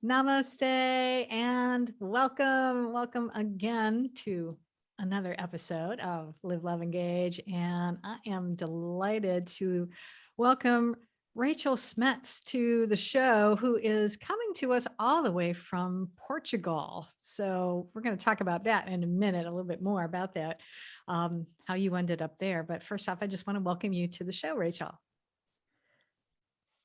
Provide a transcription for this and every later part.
Namaste and welcome. Welcome again to another episode of Live, Love, Engage. And I am delighted to welcome Rachel Smets to the show, who is coming to us all the way from Portugal. So we're going to talk about that in a minute, a little bit more about that, how you ended up there. But first off, I just want to welcome you to the show, Rachel.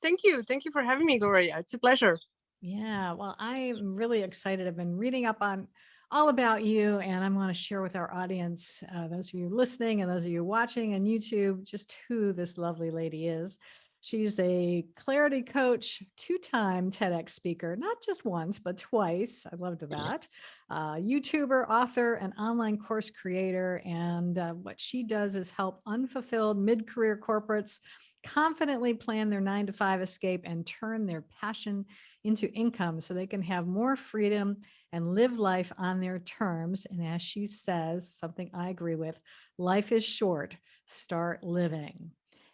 Thank you. Thank you for having me, Gloria. It's a pleasure. Yeah, well, I'm really excited. I've been reading up on all about you, and I want to share with our audience, those of you listening and those of you watching on YouTube, just who this lovely lady is. She's a clarity coach, two-time TEDx speaker, not just once, but twice. I loved that. YouTuber, author, and online course creator. And what she does is help unfulfilled mid-career corporates confidently plan their 9-to-5 escape and turn their passion into income so they can have more freedom and live life on their terms. And as she says, something I agree with, life is short, start living.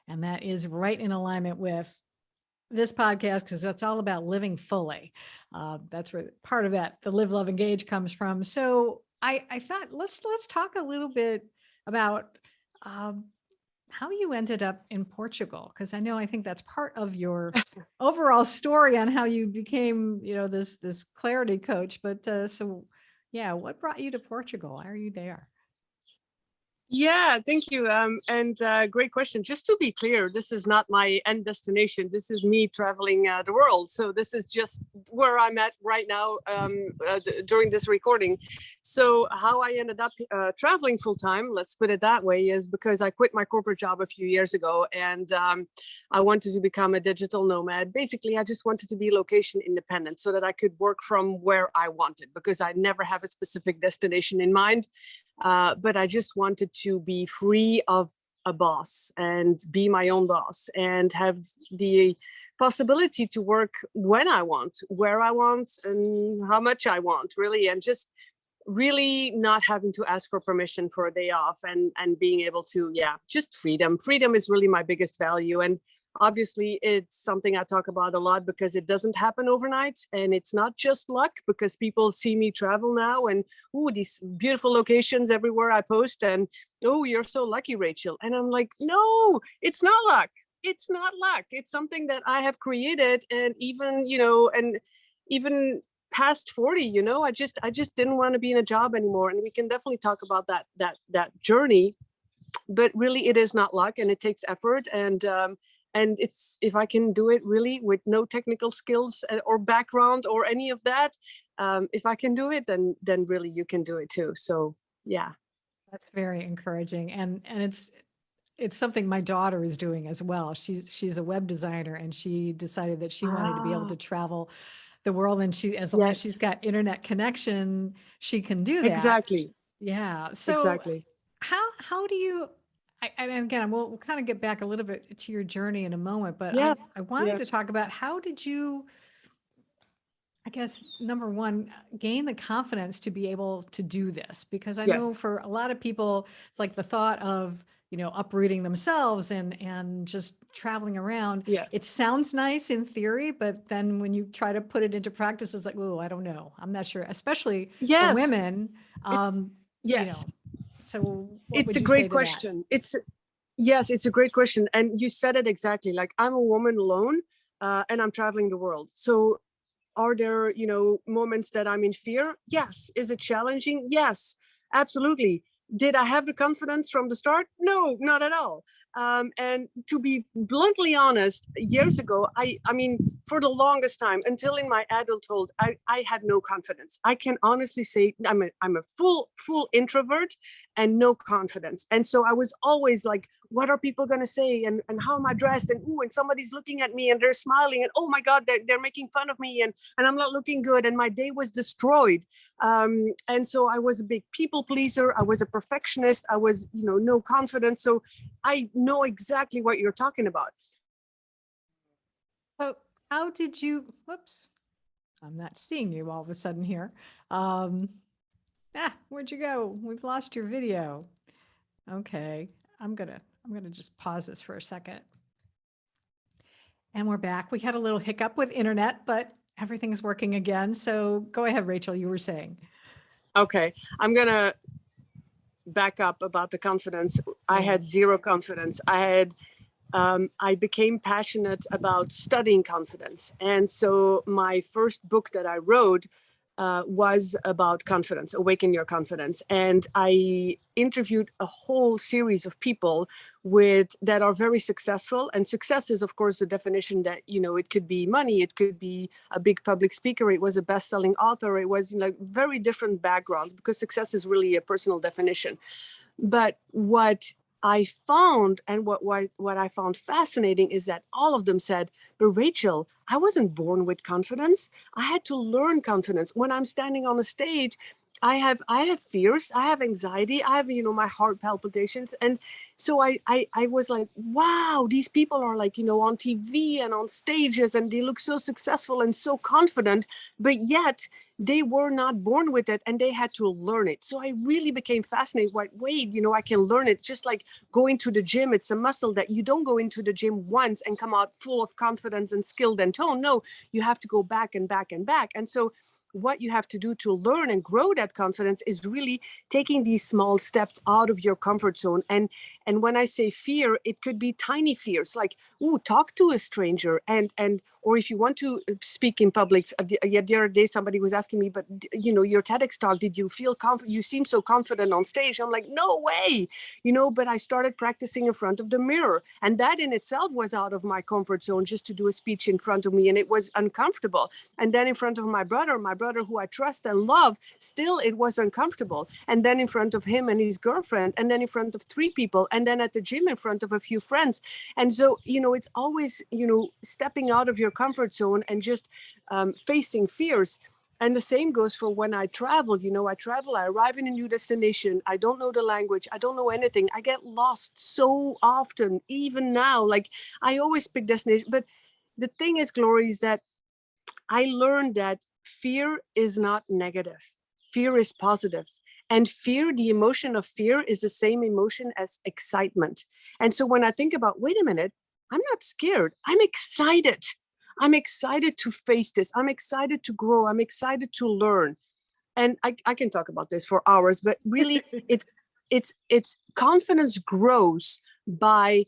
And that is right in alignment with this podcast, because that's all about living fully. That's where part of that, the Live, Love, Engage comes from. So I thought, let's talk a little bit about how you ended up in Portugal, because I think that's part of your overall story on how you became, this clarity coach. But so, yeah, what brought you to Portugal? Why are you there? Yeah, thank you. And great question. Just to be clear, this is not my end destination. This is me traveling the world. So this is just where I'm at right now during this recording. So how I ended up traveling full time, let's put it that way, is because I quit my corporate job a few years ago, and I wanted to become a digital nomad. Basically, I just wanted to be location independent so that I could work from where I wanted, because I never have a specific destination in mind. But I just wanted to be free of a boss and be my own boss and have the possibility to work when I want, where I want, and how much I want, really, and just really not having to ask for permission for a day off, and being able to, just freedom is really my biggest value. And obviously it's something I talk about a lot, because it doesn't happen overnight, and it's not just luck, because people see me travel now and these beautiful locations everywhere I post, and you're so lucky, Rachel. And I'm like, no, it's not luck. It's not luck. It's something that I have created. And even past 40, I just didn't want to be in a job anymore. And we can definitely talk about that journey, but really it is not luck, and it takes effort. And it's, if I can do it really with no technical skills or background or any of that, if I can do it, then really you can do it too. So yeah. That's very encouraging. And it's something my daughter is doing as well. She's a web designer, and she decided that she wanted to be able to travel the world, and as long as she's Yes, got internet connection, she can do that. exactly. Yeah. So Exactly. how do you, and again, we'll kind of get back a little bit to your journey in a moment, but Yeah. I wanted Yeah. to talk about, how did you, I guess, number one, gain the confidence to be able to do this? Because I know Yes. for a lot of people, it's like the thought of, uprooting themselves and just traveling around. It Yes. sounds nice in theory, but then when you try to put it into practice, it's like, oh, I don't know. I'm not sure, especially for Yes. women. It, Um, you yes. know, so what It's would a you say great to that? question. Yes, it's a great question. And you said it exactly. Like, I'm a woman alone, and I'm traveling the world. So are there, moments that I'm in fear? Yes. Is it challenging? Yes, absolutely. Did I have the confidence from the start? No, not at all. And to be bluntly honest, years ago, I mean, for the longest time, until in my adulthood, I had no confidence. I can honestly say I'm a full introvert and no confidence. And so I was always like, what are people going to say? And how am I dressed? And somebody's looking at me and they're smiling, and oh my God, they're making fun of me, and I'm not looking good. And my day was destroyed. And so I was a big people pleaser. I was a perfectionist. I was, no confidence. So I know exactly what you're talking about. So how did you, whoops, I'm not seeing you all of a sudden here. Um, where'd you go? We've lost your video. Okay. I'm gonna just pause this for a second. And we're back. We had a little hiccup with internet, but everything's working again. So go ahead, Rachel, you were saying. Okay, I'm gonna back up about the confidence. I had zero confidence. I became passionate about studying confidence. And so my first book that I wrote was about confidence, awaken your confidence. And I interviewed a whole series of people that are very successful. And success is, of course, the definition that, it could be money, it could be a big public speaker, it was a best-selling author, it was very different backgrounds, because success is really a personal definition. But what I found, and what I found fascinating, is that all of them said, but Rachel, I wasn't born with confidence. I had to learn confidence. When I'm standing on a stage, I have fears, I have anxiety, I have, my heart palpitations. And so I was like, wow, these people are on TV and on stages, and they look so successful and so confident, but yet they were not born with it and they had to learn it. So I really became fascinated. Wait, I can learn it. Just like going to the gym, it's a muscle that you don't go into the gym once and come out full of confidence and skilled and tone. No, you have to go back and back and back. And so what you have to do to learn and grow that confidence is really taking these small steps out of your comfort zone. And when I say fear, it could be tiny fears, like, talk to a stranger, or if you want to speak in public. The other day, somebody was asking me, but your TEDx talk, did you feel confident? You seem so confident on stage. I'm like, no way, but I started practicing in front of the mirror. And that in itself was out of my comfort zone, just to do a speech in front of me. And it was uncomfortable. And then in front of my brother who I trust and love, still it was uncomfortable. And then in front of him and his girlfriend, and then in front of 3 people, and then at the gym in front of a few friends. And so, it's always, stepping out of your comfort zone and just facing fears. And the same goes for when I travel. I arrive in a new destination. I don't know the language. I don't know anything. I get lost so often, even now. Like, I always pick destination. But the thing is, Gloria, is that I learned that fear is not negative. Fear is positive. And fear, the emotion of fear, is the same emotion as excitement. And so when I think about, wait a minute, I'm not scared. I'm excited. I'm excited to face this. I'm excited to grow. I'm excited to learn. And I can talk about this for hours, but really it's confidence grows by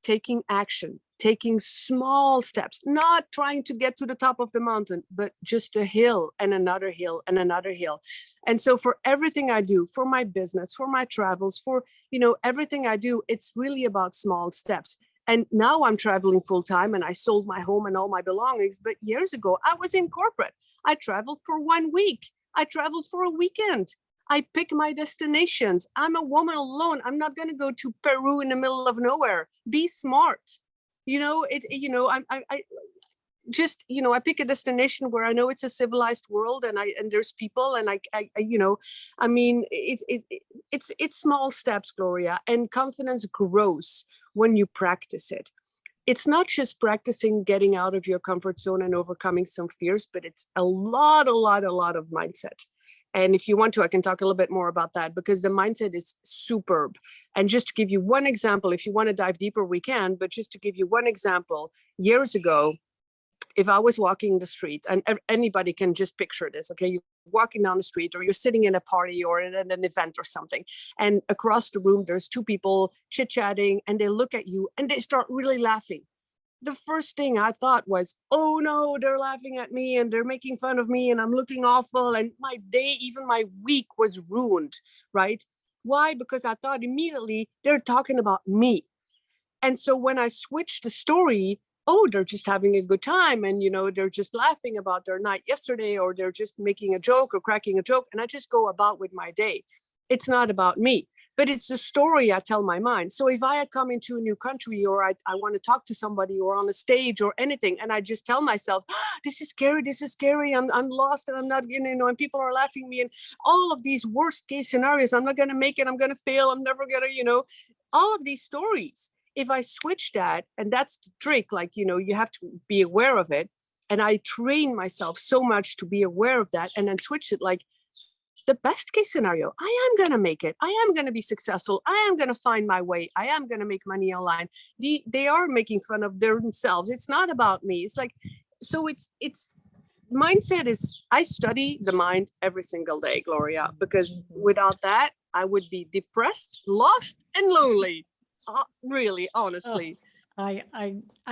taking action, taking small steps, not trying to get to the top of the mountain, but just a hill and another hill and another hill. And so for everything I do, for my business, for my travels, for, everything I do, it's really about small steps. And now I'm traveling full time, and I sold my home and all my belongings. But years ago, I was in corporate. I traveled for 1 week. I traveled for a weekend. I pick my destinations. I'm a woman alone. I'm not going to go to Peru in the middle of nowhere. Be smart. I pick a destination where I know it's a civilized world, and there's people, and it's small steps, Gloria, and confidence grows when you practice it. It's not just practicing getting out of your comfort zone and overcoming some fears, but it's a lot of mindset. And if you want to, I can talk a little bit more about that, because the mindset is superb. And just to give you one example, if you want to dive deeper, we can, but just to give you one example, years ago, if I was walking the street, and anybody can just picture this, okay? You're walking down the street, or you're sitting in a party or in an event or something, and across the room, there's 2 people chit-chatting, and they look at you and they start really laughing. The first thing I thought was, oh no, they're laughing at me and they're making fun of me and I'm looking awful. And my day, even my week, was ruined, right? Why? Because I thought immediately they're talking about me. And so when I switched the story, oh, they're just having a good time, and they're just laughing about their night yesterday, or they're just making a joke or cracking a joke, and I just go about with my day. It's not about me, but it's the story I tell my mind. So if I had come into a new country, or I want to talk to somebody, or on a stage or anything, and I just tell myself, this is scary, I'm lost, and I'm not, and people are laughing at me, and all of these worst case scenarios, I'm not going to make it, I'm going to fail, I'm never going to, all of these stories. If I switch that, and that's the trick, you have to be aware of it. And I train myself so much to be aware of that, and then switch it, like, the best case scenario, I am going to make it. I am going to be successful. I am going to find my way. I am going to make money online. They are making fun of themselves. It's not about me. It's like, so it's mindset is, I study the mind every single day, Gloria, because without that, I would be depressed, lost, and lonely. Really, honestly. I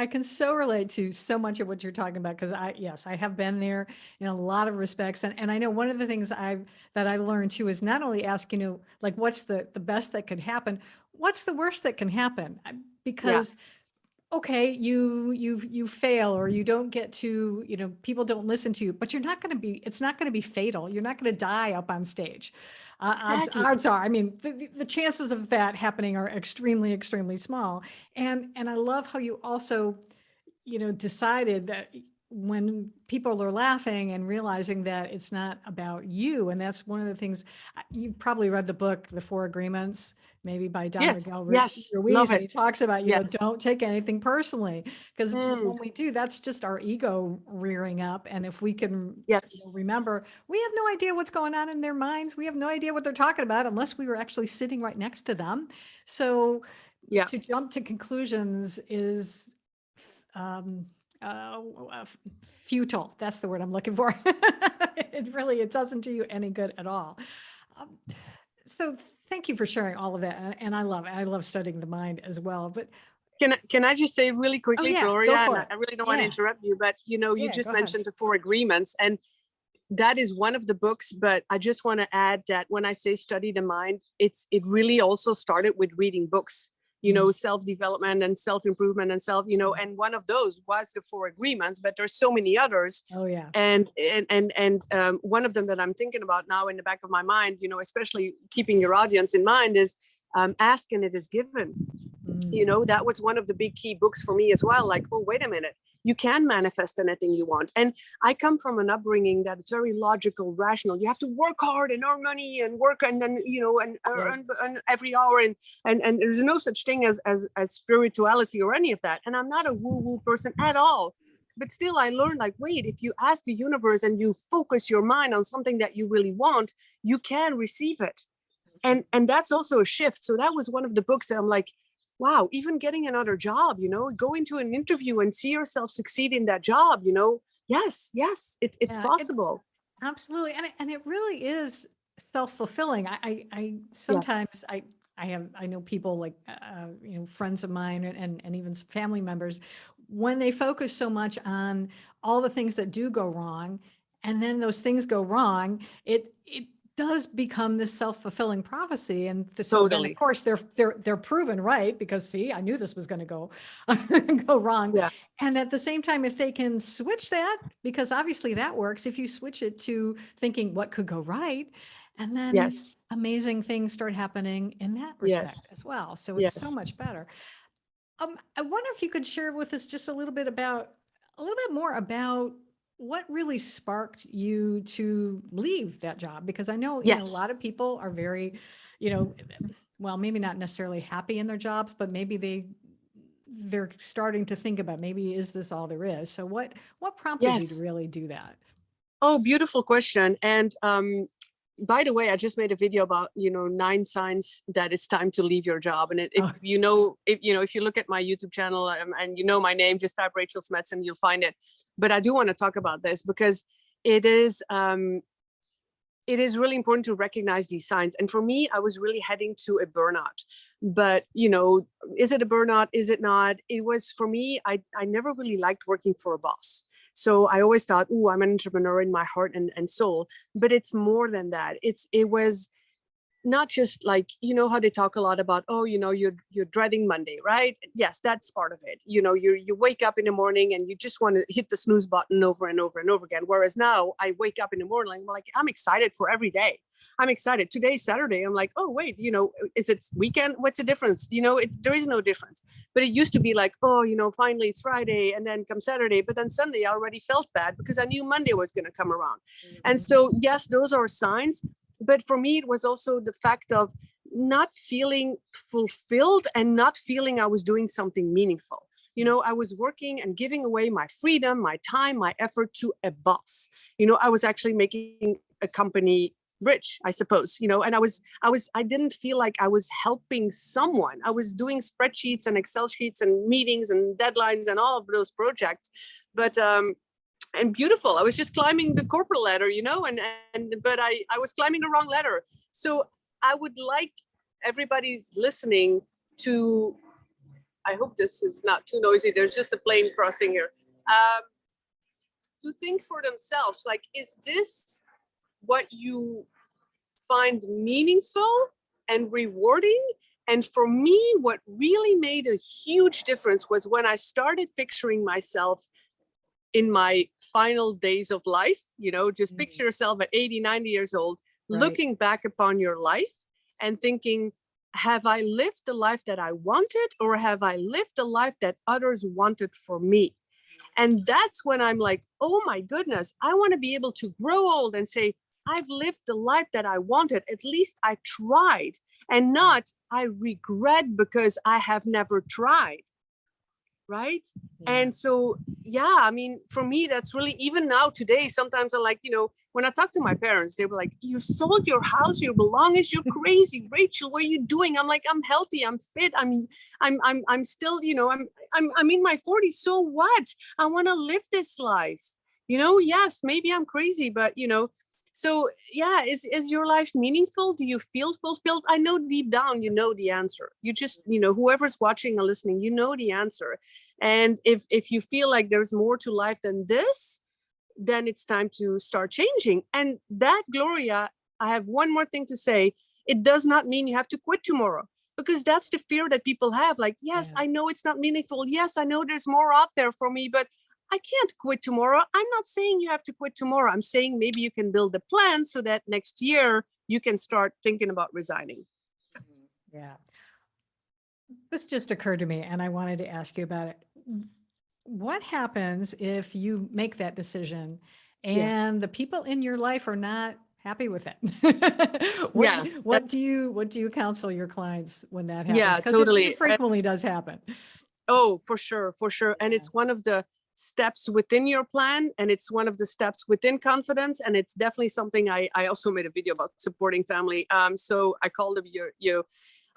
can so relate to so much of what you're talking about, because I have been there in a lot of respects, and I know one of the things that I learned too is not only ask, like, what's the best that could happen, what's the worst that can happen, because okay, you fail, or you don't get to, people don't listen to you, but it's not going to be fatal. You're not going to die up on stage. Exactly. Odds are, I mean, the chances of that happening are extremely, extremely small. And I love how you also, decided that when people are laughing and realizing that it's not about you. And that's one of the things, you've probably read the book, The Four Agreements, maybe by Don Yes, Miguel yes, Ruiz, love and he it. talks about, Yes. don't take anything personally, because Mm, when we do, that's just our ego rearing up. And if we can yes. remember, we have no idea what's going on in their minds. We have no idea what they're talking about unless we were actually sitting right next to them. So Yeah. to jump to conclusions is um, uh, futile. That's the word I'm looking for. It doesn't do you any good at all. Um, so thank you for sharing all of that. And I love studying the mind as well. But Can I just say really oh quickly, yeah, Gloria, go and for I it. really don't want to Yeah, interrupt you, but you yeah, just go ahead. mentioned the Four Agreements, and that is one of the books. But I just want to add that when I say study the mind, it really also started with reading books, self-development and self-improvement and and one of those was the Four Agreements, but there's so many others. Oh yeah. And one of them that I'm thinking about now in the back of my mind, especially keeping your audience in mind, is ask and it is given. That was one of the big key books for me as well. Like, oh, wait a minute, you can manifest anything you want. And I come from an upbringing that it's very logical, rational. You have to work hard and earn money and work, and then earn every hour, and there's no such thing as spirituality or any of that. And I'm not a woo-woo person at all. But still, I learned, like, wait, if you ask the universe and you focus your mind on something that you really want, you can receive it. And that's also a shift. So that was one of the books that I'm like, wow, even getting another job, go into an interview and see yourself succeed in that job, yes, it's possible. Absolutely. And it really is self-fulfilling. I Yes. sometimes I know people like, friends of mine and even family members, when they focus so much on all the things that do go wrong, and then those things go wrong, it does become this self-fulfilling prophecy. And so then of Totally. course they're proven right, because see, I knew this was going to go wrong. Yeah. And at the same time, if they can switch that, because obviously that works, if you switch it to thinking what could go right, and then Yes. amazing things start happening in that respect Yes. as well. So it's so Yes. much better. I wonder if you could share with us just a little bit more about what really sparked you to leave that job, because I know, a Yes. lot of people are very, well, maybe not necessarily happy in their jobs, but maybe they're starting to think about, maybe, is this all there is? So what prompted you to Yes. really do that? Oh, beautiful question. And by the way, I just made a video about 9 signs that it's time to leave your job. And if you look at my YouTube channel, and my name, just type Rachel Smets and you'll find it. But I do want to talk about this because it is really important to recognize these signs. And for me, I was really heading to a burnout. But is it a burnout? Is it not? It was, for me, I never really liked working for a boss. So I always thought, oh, I'm an entrepreneur in my heart and soul. But it's more than that. It was not just like, how they talk a lot about, oh, you're dreading Monday, right? Yes, that's part of it. You wake up in the morning and you just want to hit the snooze button over and over and over again. Whereas now I wake up in the morning, I'm excited for every day. I'm excited. Today's Saturday. I'm like, oh, wait, is it weekend? What's the difference? There is no difference. But it used to be like, oh, finally it's Friday, and then come Saturday. But then Sunday I already felt bad because I knew Monday was going to come around. And so, yes, those are signs. But for me, it was also the fact of not feeling fulfilled and not feeling I was doing something meaningful. I was working and giving away my freedom, my time, my effort to a boss. I was actually making a company rich, I suppose, and I didn't feel like I was helping someone. I was doing spreadsheets and Excel sheets and meetings and deadlines and all of those projects. But and beautiful. I was just climbing the corporate ladder, but I was climbing the wrong ladder. So I would like everybody's listening to, I hope this is not too noisy. There's just a plane crossing here. To think for themselves, like, is this what you find meaningful and rewarding? And for me, what really made a huge difference was when I started picturing myself in my final days of life, just picture yourself at 80, 90 years old, Right. looking back upon your life and thinking, have I lived the life that I wanted, or have I lived the life that others wanted for me? And that's when I'm like, oh my goodness, I want to be able to grow old and say, I've lived the life that I wanted. At least I tried, and not I regret because I have never tried. Right. Yeah. And so, yeah, I mean, for me, that's really, even now today, sometimes I'm like, when I talk to my parents, they were like, you sold your house, your belongings, you're crazy, Rachel, what are you doing? I'm like, I'm healthy, I'm fit, I'm still, I'm in my 40s. So what? I want to live this life. Yes, maybe I'm crazy, but so yeah, is your life meaningful? Do you feel fulfilled? I know deep down you know the answer. You just, whoever's watching or listening, you know the answer. And if you feel like there's more to life than this, then it's time to start changing. And that, Gloria, I have one more thing to say. It does not mean you have to quit tomorrow, because that's the fear that people have. Like, yes, Yeah. I know it's not meaningful. Yes, I know there's more out there for me, but I can't quit tomorrow. I'm not saying you have to quit tomorrow. I'm saying maybe you can build a plan so that next year you can start thinking about resigning. Yeah. This just occurred to me, and I wanted to ask you about it. What happens if you make that decision Yeah. and the people in your life are not happy with it? Yeah, What do you counsel your clients when that happens? yeah, Because it totally. frequently does happen. Oh, for sure, for sure. And Yeah. it's one of the steps within your plan, and it's one of the steps within confidence. And it's definitely something I also made a video about supporting family. So I called them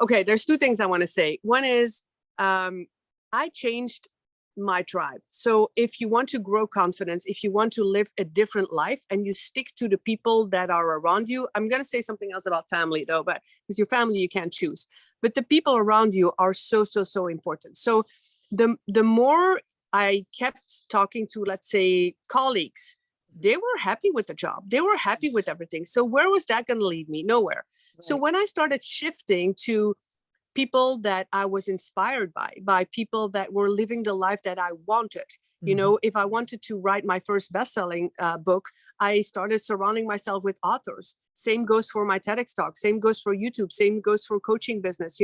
okay, there's two things I want to say. One is I changed my tribe. So if you want to grow confidence, if you want to live a different life, and you stick to the people that are around you, I'm going to say something else about family though, but because your family, you can't choose, but the people around you are so, so, so important. So the more I kept talking to, let's say, colleagues, they were happy with the job. They were happy with everything. So where was that going to lead me? Nowhere. Right. So when I started shifting to people that I was inspired by people that were living the life that I wanted. If I wanted to write my first best-selling book, I started surrounding myself with authors. Same goes for my TEDx talk. Same goes for YouTube. Same goes for coaching business.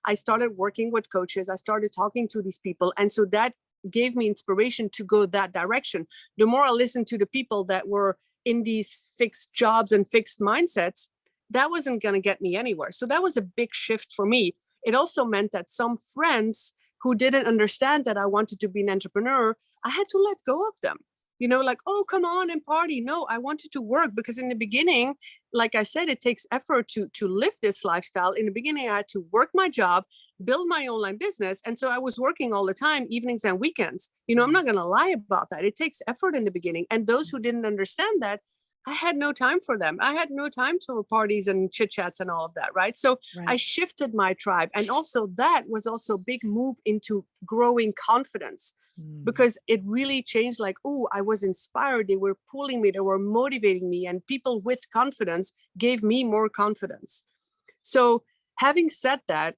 I started working with coaches. I started talking to these people. And so that gave me inspiration to go that direction. The more I listened to the people that were in these fixed jobs and fixed mindsets, that wasn't going to get me anywhere. So that was a big shift for me. It also meant that some friends who didn't understand that I wanted to be an entrepreneur, I had to let go of them. Like, oh, come on and party. No, I wanted to work, because in the beginning, like I said, it takes effort to live this lifestyle. In the beginning, I had to work my job, build my online business. And so I was working all the time, evenings and weekends. I'm not going to lie about that. It takes effort in the beginning. And those who didn't understand that, I had no time for them. I had no time for parties and chit chats and all of that. Right. So I shifted my tribe. And also that was also a big move into growing confidence, because it really changed. Like, oh, I was inspired. They were pulling me. They were motivating me. And people with confidence gave me more confidence. So having said that,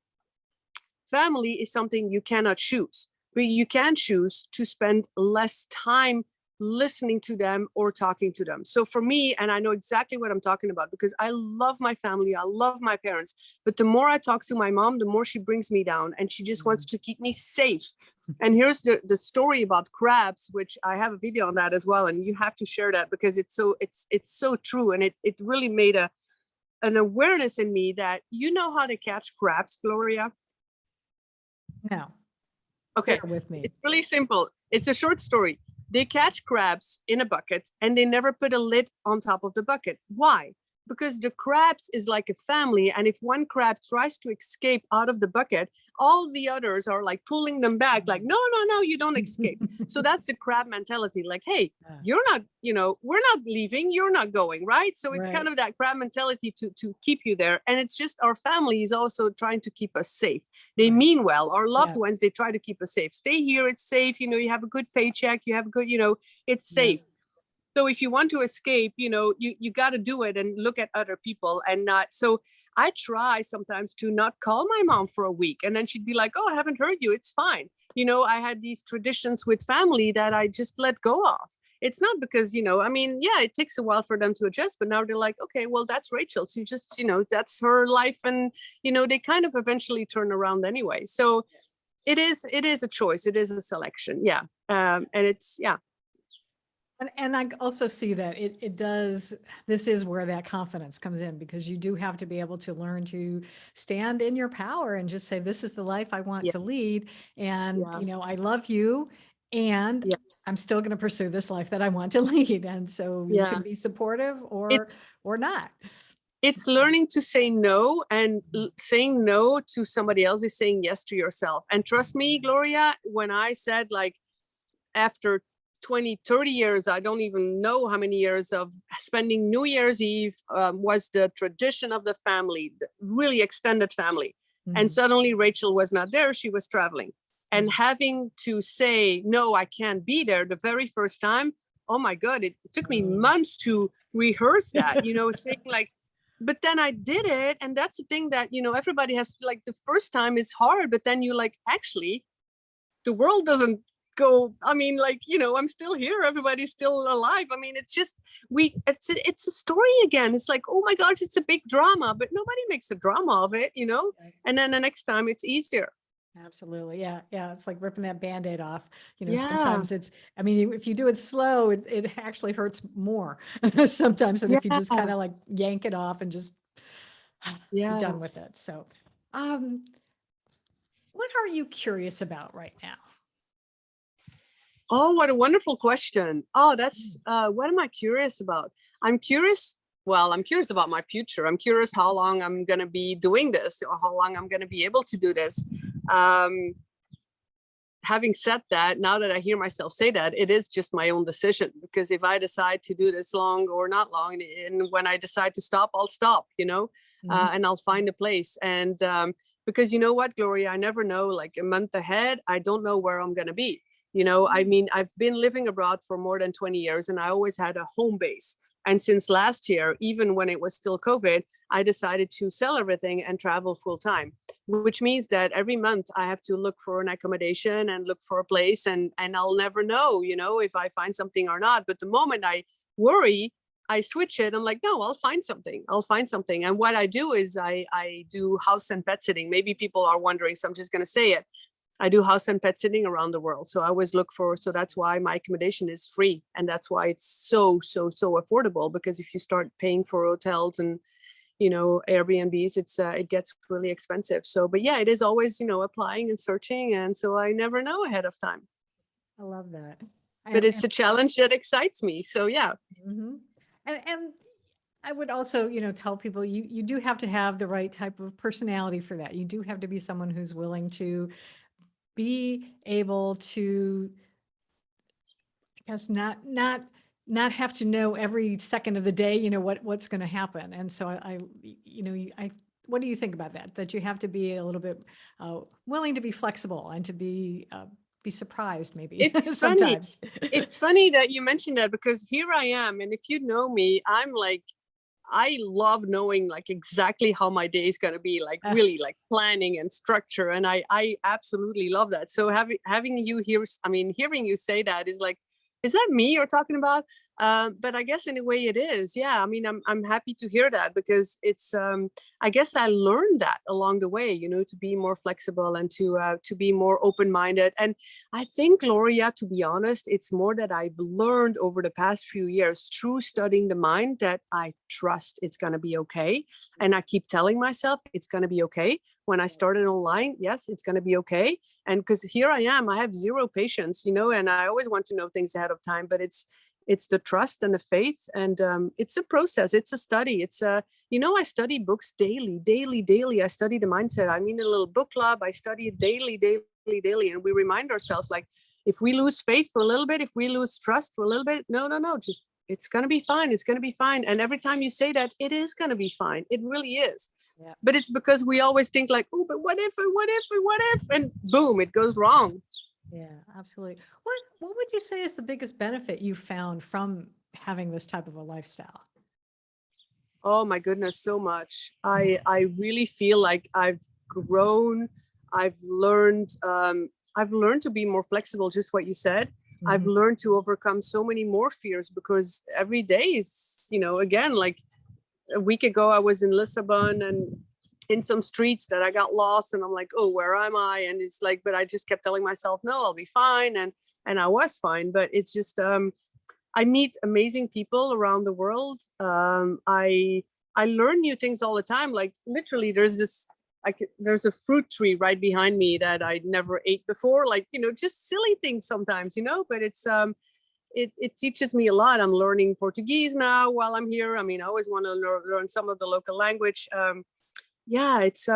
family is something you cannot choose, but you can choose to spend less time listening to them or talking to them. So for me, and I know exactly what I'm talking about, because I love my family, I love my parents, but the more I talk to my mom, the more she brings me down, and she just wants to keep me safe. And here's the story about crabs, which I have a video on that as well, and you have to share that, because it's so true, and it really made an awareness in me that, how to catch crabs, Gloria? No. Okay. Bear with me. It's really simple. It's a short story. They catch crabs in a bucket, and they never put a lid on top of the bucket. Why? because the crabs is like a family. And if one crab tries to escape out of the bucket, all the others are like pulling them back, like, no, no, no, you don't escape. So that's the crab mentality. Like, hey, you're not, we're not leaving, you're not going, right? So it's kind of that crab mentality to keep you there. And it's just our family is also trying to keep us safe. They mean well. Our loved ones, they try to keep us safe. Stay here, it's safe. You have a good paycheck, you have a good, it's safe. So if you want to escape, you got to do it and look at other people and not. So I try sometimes to not call my mom for a week. And then she'd be like, oh, I haven't heard you. It's fine. I had these traditions with family that I just let go of. It's not because, it takes a while for them to adjust, but now they're like, okay, well, that's Rachel. She just, that's her life. And, they kind of eventually turn around anyway. So it is a choice. It is a selection. Yeah. And it's, yeah. And I also see that it does, this is where that confidence comes in, because you do have to be able to learn to stand in your power and just say, this is the life I want to lead. And, I love you, and I'm still going to pursue this life that I want to lead. And so you can be supportive or not. It's learning to say no, and saying no to somebody else is saying yes to yourself. And trust me, Gloria, when I said, like, after 20, 30 years, I don't even know how many years of spending New Year's Eve was the tradition of the family, the really extended family. And suddenly Rachel was not there, she was traveling. And having to say, no, I can't be there the very first time, oh my God, it took me months to rehearse that, saying like, but then I did it. And that's the thing that, everybody has, like, the first time is hard, but then you like, actually, the world doesn't go, I'm still here, everybody's still alive. It's just, it's a story again. It's like, oh my gosh, it's a big drama, but nobody makes a drama of it, and then the next time it's easier. Absolutely. Yeah. It's like ripping that Band-Aid off. Sometimes it's, if you do it slow, it actually hurts more sometimes than if you just kind of like yank it off and just be done with it. So, what are you curious about right now? Oh, what a wonderful question. Oh, that's, what am I curious about? I'm curious about my future. I'm curious how long I'm going to be doing this, or how long I'm going to be able to do this. Having said that, now that I hear myself say that, it is just my own decision, because if I decide to do this long or not long, and when I decide to stop, I'll stop, and I'll find a place. And because you know what, Gloria, I never know, like a month ahead, I don't know where I'm going to be. I've been living abroad for more than 20 years, and I always had a home base. And since last year, even when it was still COVID, I decided to sell everything and travel full time, which means that every month I have to look for an accommodation and look for a place, and I'll never know, if I find something or not. But the moment I worry, I switch it. I'm like, no, I'll find something. And what I do is I do house and pet sitting. Maybe people are wondering, so I'm just going to say it. I do house and pet sitting around the world. So I always look for, so that's why my accommodation is free. And that's why it's so affordable, because if you start paying for hotels and, Airbnbs, it gets really expensive. So, but yeah, it is always, applying and searching. And so I never know ahead of time. I love that. But it's a challenge that excites me. So yeah. And I would also, tell people you do have to have the right type of personality for that. You do have to be someone who's willing to be able to, I guess, not have to know every second of the day, what's going to happen. And so I what do you think about that? That you have to be a little bit willing to be flexible and to be surprised, maybe. It's sometimes. It's funny that you mentioned that, because here I am, and if you know me, I'm like, I love knowing like exactly how my day is going to be, like really like planning and structure. And I absolutely love that. So having you here, hearing you say that is like, is that me you're talking about? But I guess in a way it is. Yeah. I'm happy to hear that, because it's, I guess I learned that along the way, to be more flexible and to be more open-minded. And I think, Gloria, to be honest, it's more that I've learned over the past few years through studying the mind, that I trust it's going to be okay. And I keep telling myself it's going to be okay. When I started online, yes, it's going to be okay. And because here I am, I have zero patience, and I always want to know things ahead of time, but it's it's the trust and the faith, and it's a process, it's a study, it's a, I study books daily. I study the mindset. I'm in a little book club. I study it daily, and we remind ourselves, like, if we lose faith for a little bit, if we lose trust for a little bit, no, just, it's going to be fine, it's going to be fine. And every time you say that, it is going to be fine, it really is. Yeah. But it's because we always think like, oh, but what if, and boom, it goes wrong. Yeah, absolutely. What would you say is the biggest benefit you found from having this type of a lifestyle? Oh my goodness, so much. I really feel like I've grown. I've learned to be more flexible, just what you said. I've learned to overcome so many more fears, because every day is, again, like a week ago I was in Lisbon and in some streets that I got lost, and I'm like, oh, where am I? And it's like, but I just kept telling myself, no, I'll be fine. And I was fine. But it's just I meet amazing people around the world. I learn new things all the time. Like, literally, there's a fruit tree right behind me that I never ate before. Like, just silly things sometimes, but it's it teaches me a lot. I'm learning Portuguese now while I'm here. I mean, I always want to learn some of the local language. It's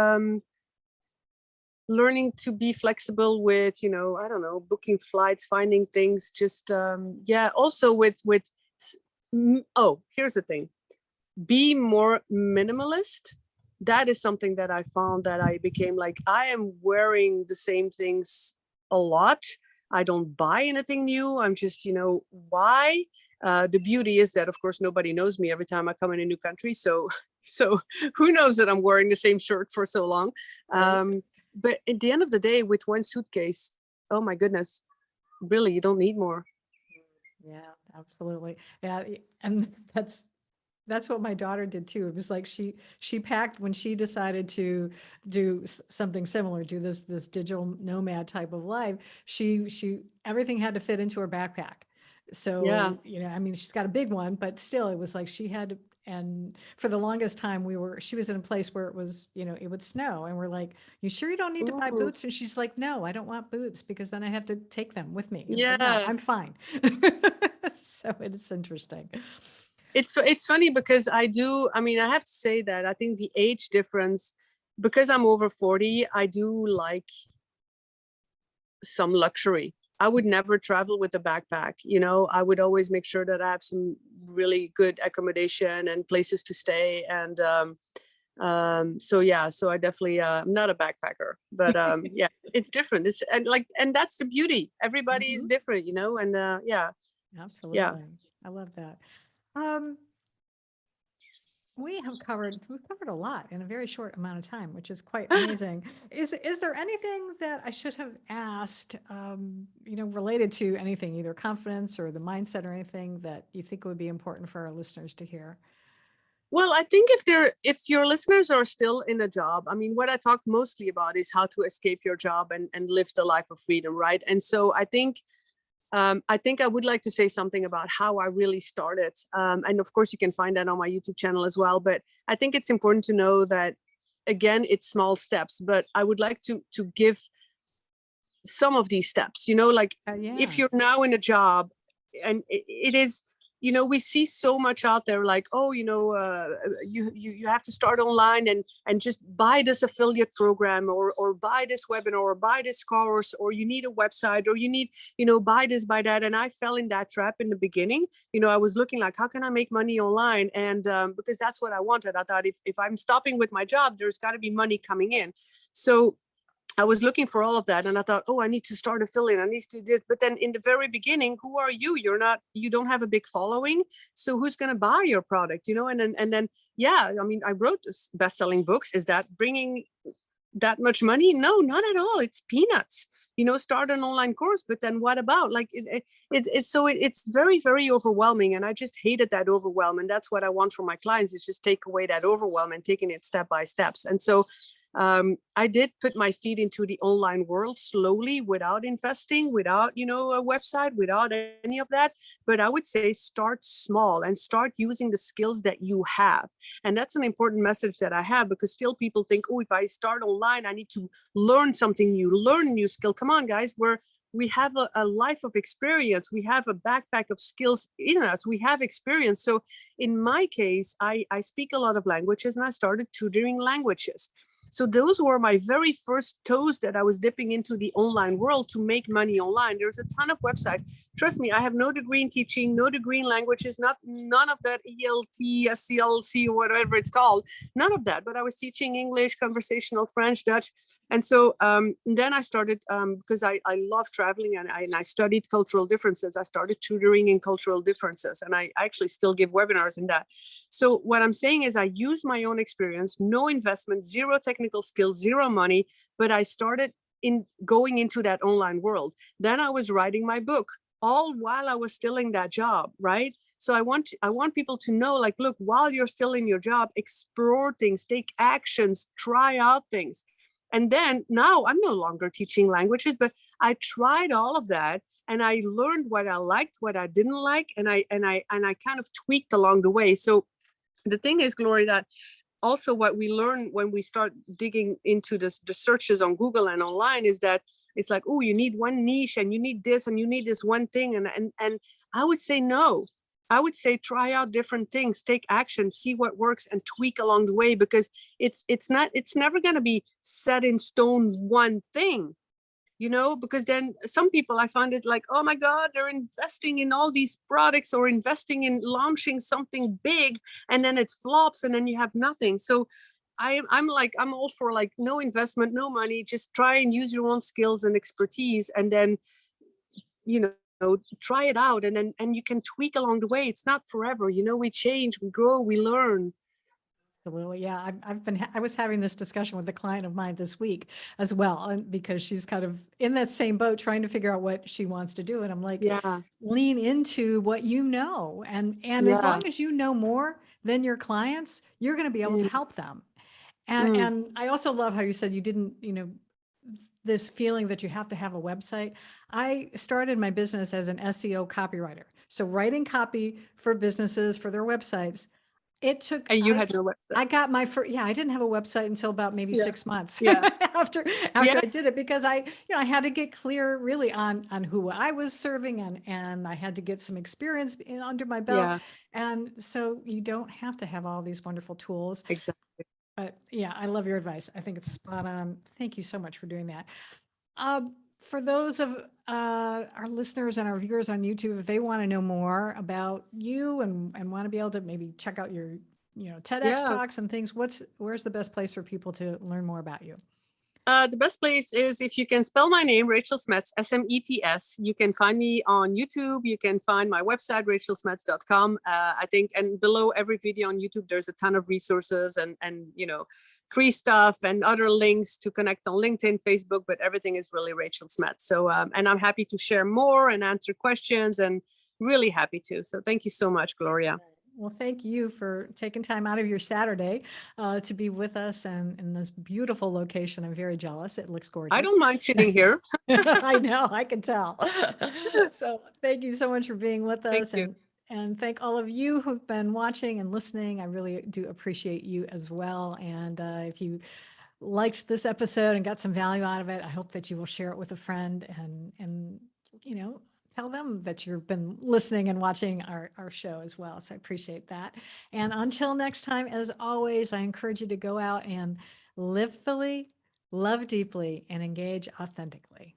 learning to be flexible with, I don't know, booking flights, finding things, just also with here's the thing, be more minimalist. That is something that I found, that I became like, I am wearing the same things a lot. I don't buy anything new. I'm just, why? The beauty is that, of course, nobody knows me every time I come in a new country. So who knows that I'm wearing the same shirt for so long? But at the end of the day, with one suitcase, oh my goodness, really, you don't need more. Yeah, absolutely. Yeah, and that's what my daughter did too. It was like she packed when she decided to do something similar, do this digital nomad type of life. She everything had to fit into her backpack. So, I mean, she's got a big one, but still, it was like she had to. And for the longest time, she was in a place where it was, it would snow, and we're like, "You sure you don't need to buy Ooh, boots?" And she's like, "No, I don't want boots, because then I have to take them with me." It's like, "No, yeah. I'm fine." So it's interesting. It's funny because I have to say that I think the age difference, because I'm over 40, I do like some luxury. I would never travel with a backpack. I would always make sure that I have some really good accommodation and places to stay. And so I definitely, I'm not a backpacker, but yeah, it's different. And that's the beauty. Everybody is different, and Absolutely. yeah. I love that. Um, we've covered a lot in a very short amount of time, which is quite amazing. Is there anything that I should have asked, related to anything, either confidence or the mindset, or anything that you think would be important for our listeners to hear? Well, I think if your listeners are still in a job, I mean, what I talk mostly about is how to escape your job and live the life of freedom, right? And so I think I would like to say something about how I really started. And of course, you can find that on my YouTube channel as well. But I think it's important to know that, again, it's small steps. But I would like to give some of these steps, like if you're now in a job, and it is, we see so much out there, like, oh, you have to start online and just buy this affiliate program, or buy this webinar, or buy this course, or you need a website, or you need, buy this, buy that. And I fell in that trap in the beginning. I was looking like, how can I make money online? And because that's what I wanted. I thought, if I'm stopping with my job, there's got to be money coming in. So I was looking for all of that, and I thought, oh, I need to start affiliate. I need to do this. But then in the very beginning, who are you? You don't have a big following. So who's going to buy your product? And then, yeah, I mean, I wrote best-selling books. Is that bringing that much money? No, not at all. It's peanuts. Start an online course, but then what about, like, it's very, very overwhelming. And I just hated that overwhelm. And that's what I want from my clients, is just take away that overwhelm and taking it step by steps. And so I did put my feet into the online world slowly, without investing, without, a website, without any of that. But I would say start small and start using the skills that you have. And that's an important message that I have, because still people think, oh, if I start online, I need to learn something new, learn a new skill. Come on, guys, we're we have a life of experience. We have a backpack of skills in us. We have experience. So in my case, I speak a lot of languages, and I started tutoring languages. So those were my very first toes that I was dipping into the online world to make money online. There's a ton of websites. Trust me, I have no degree in teaching, no degree in languages, none of that ELT, SCLC, whatever it's called, none of that. But I was teaching English, conversational French, Dutch. And so then I started, because I love traveling, and I studied cultural differences. I started tutoring in cultural differences, and I actually still give webinars in that. So what I'm saying is, I use my own experience, no investment, zero technical skills, zero money, but I started in going into that online world. Then I was writing my book, all while I was still in that job, right? So I want people to know, like, look, while you're still in your job, explore things, take actions, try out things. And then now I'm no longer teaching languages, but I tried all of that, and I learned what I liked, what I didn't like, and I kind of tweaked along the way. So the thing is, Gloria, that also what we learn when we start digging into the searches on Google and online is that it's like, oh, you need one niche, and you need this, and you need this one thing. And I would say no. I would say try out different things, take action, see what works, and tweak along the way, because it's never going to be set in stone one thing, because then some people, I find it like, oh my God, they're investing in all these products or investing in launching something big, and then it flops, and then you have nothing. So I'm all for, like, no investment, no money, just try and use your own skills and expertise, and then, try it out, and you can tweak along the way. It's not forever. We change, we grow, we learn. Absolutely. Yeah. I was having this discussion with a client of mine this week as well, and because she's kind of in that same boat trying to figure out what she wants to do. And I'm like, Yeah, lean into what you know. And as yeah. long as you know more than your clients, you're going to be able to Mm, help them. And mm. and I also love how you said you didn't, this feeling that you have to have a website. I started my business as an SEO copywriter. So writing copy for businesses for their websites. It took And you had us, no website. I got my first, yeah, I didn't have a website until about maybe Yeah, 6 months yeah, after yeah, I did it, because I had to get clear really on who I was serving, and I had to get some experience under my belt. yeah. And so you don't have to have all these wonderful tools. Exactly. But yeah, I love your advice. I think it's spot on. Thank you so much for doing that. For those of our listeners and our viewers on YouTube, if they want to know more about you and want to be able to maybe check out your, TEDx Yeah. talks and things, where's the best place for people to learn more about you? The best place is, if you can spell my name, Rachel Smets, Smets. You can find me on YouTube. You can find my website, rachelsmets.com. I think, and below every video on YouTube, there's a ton of resources and free stuff and other links to connect on LinkedIn, Facebook, but everything is really Rachel Smets. So, and I'm happy to share more and answer questions, and really happy to. So thank you so much, Gloria. Well, thank you for taking time out of your Saturday to be with us and in this beautiful location. I'm very jealous. It looks I gorgeous. don't mind sitting here. I know, I can tell. So thank you so much for being with Thank us, you. and thank all of you who've been watching and listening. I really do appreciate you as well. And if you liked this episode and got some value out of it, I hope that you will share it with a friend and tell them that you've been listening and watching our show as well. So I appreciate that. And until next time, as always, I encourage you to go out and live fully, love deeply, and engage authentically.